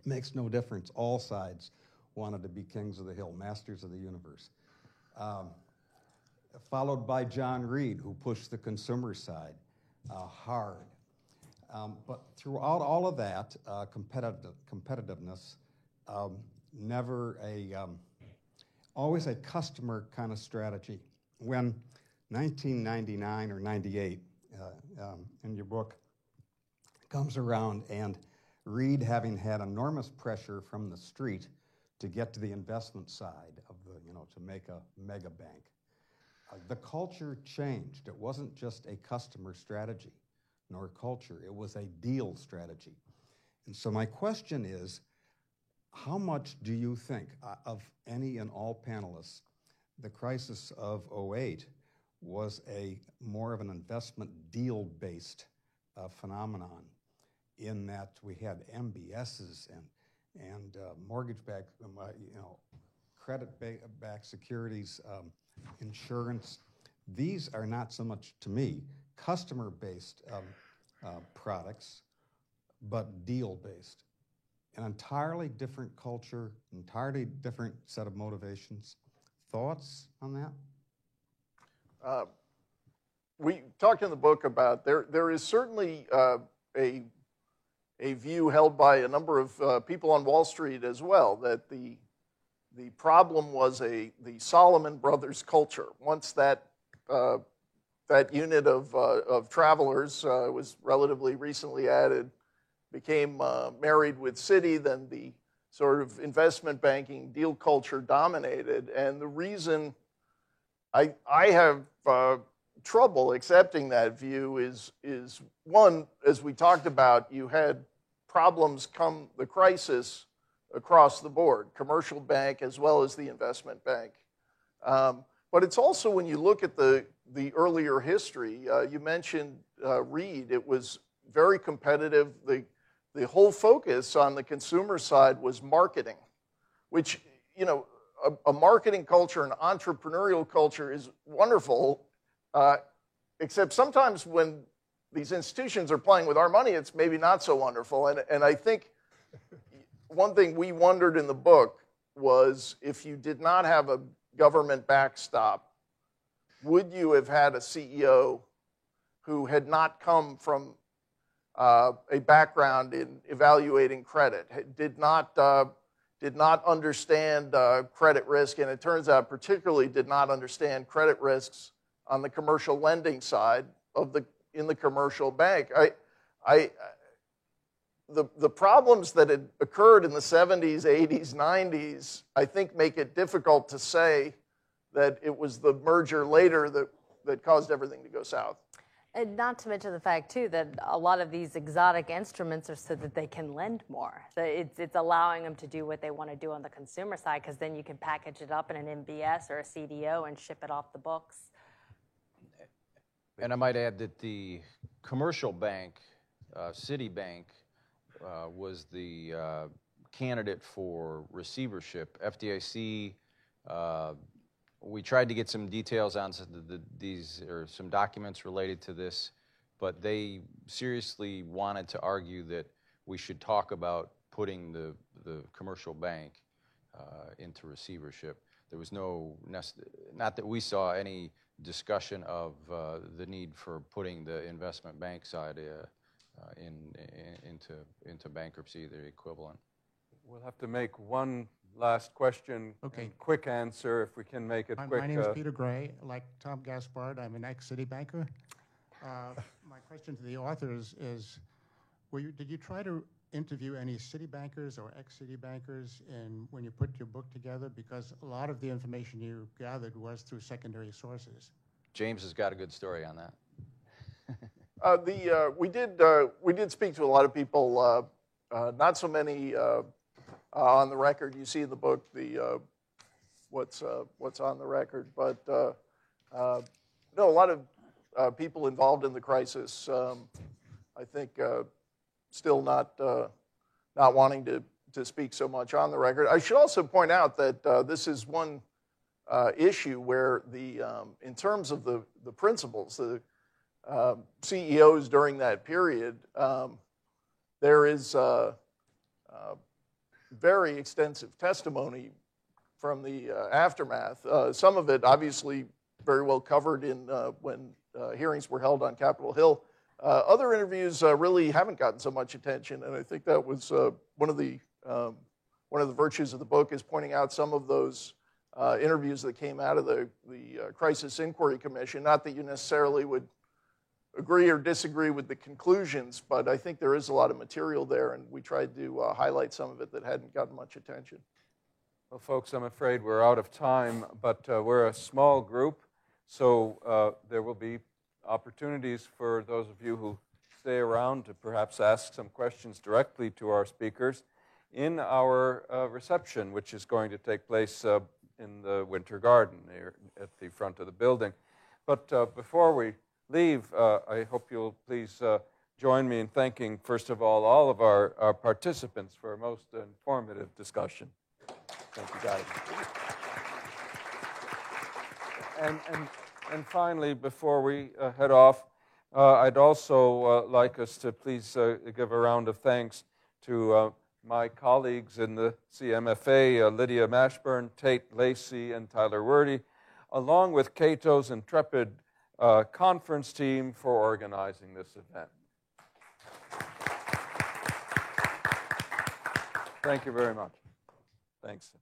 Makes no difference. All sides wanted to be kings of the hill, masters of the universe. Followed by John Reed, who pushed the consumer side hard. But throughout all of that, competitiveness, never always a customer kind of strategy. When 1999 or 98, in your book, comes around, and Reed, having had enormous pressure from the street to get to the investment side of the, to make a mega bank, the culture changed. It wasn't just a customer strategy nor culture, it was a deal strategy. And so my question is, how much do you think, of any and all panelists, the crisis of '08 was more of an investment deal-based phenomenon, in that we had MBSs and mortgage-backed, credit-backed securities, insurance. These are not so much, to me, customer-based products, but deal-based. An entirely different culture, entirely different set of motivations. Thoughts on that? We talked in the book about there is certainly a view held by a number of people on Wall Street as well, that the problem was the Salomon Brothers culture. Once that unit of travelers was relatively recently added, became married with Citi, then the sort of investment banking deal culture dominated. And the reason I have trouble accepting that view is one, as we talked about, you had problems come the crisis across the board, commercial bank as well as the investment bank. But it's also, when you look at the earlier history, you mentioned Reed, it was very competitive. The whole focus on the consumer side was marketing, which, a marketing culture, an entrepreneurial culture is wonderful, except sometimes when these institutions are playing with our money, it's maybe not so wonderful. And I think one thing we wondered in the book was, if you did not have a government backstop, would you have had a CEO who had not come from a background in evaluating credit, did not understand credit risk, and it turns out particularly did not understand credit risks on the commercial lending side in the commercial bank. The problems that had occurred in the 70s, 80s, 90s, I think make it difficult to say that it was the merger later that caused everything to go south. And not to mention the fact, too, that a lot of these exotic instruments are so that they can lend more. So it's allowing them to do what they want to do on the consumer side, because then you can package it up in an MBS or a CDO and ship it off the books. And I might add that the commercial bank, Citibank, was the candidate for receivership. FDIC, we tried to get some details on some documents related to this, but they seriously wanted to argue that we should talk about putting the commercial bank into receivership. There was not that we saw any discussion of the need for putting the investment bank side into bankruptcy, the equivalent. We'll have to make one last question. Okay. Quick answer, if we can make it quick. My name is Peter Gray. Like Tom Gaspard, I'm an ex-Citi banker. My question to the authors is, did you try to interview any Citi bankers or ex-Citi bankers when you put your book together? Because a lot of the information you gathered was through secondary sources. James has got a good story on that. We did speak to a lot of people, not so many on the record. You see in the book what's on the record, but no, a lot of people involved in the crisis. I think still not wanting to speak so much on the record. I should also point out that this is one issue where in terms of the principles, the CEOs during that period, there is very extensive testimony from the aftermath. Some of it obviously very well covered in when hearings were held on Capitol Hill. Other interviews really haven't gotten so much attention, and I think that was one of the virtues of the book is pointing out some of those interviews that came out of the Crisis Inquiry Commission. Not that you necessarily would agree or disagree with the conclusions, but I think there is a lot of material there, and we tried to highlight some of it that hadn't gotten much attention. Well, folks, I'm afraid we're out of time, but we're a small group, so there will be opportunities for those of you who stay around to perhaps ask some questions directly to our speakers in our reception, which is going to take place in the Winter Garden here at the front of the building. But before we leave, I hope you'll please join me in thanking, first of all of our participants for a most informative discussion. Thank you, guys. And finally, before we head off, I'd also like us to please give a round of thanks to my colleagues in the CMFA, Lydia Mashburn, Tate Lacey, and Tyler Werde, along with Cato's intrepid conference team for organizing this event. Thank you very much. Thanks.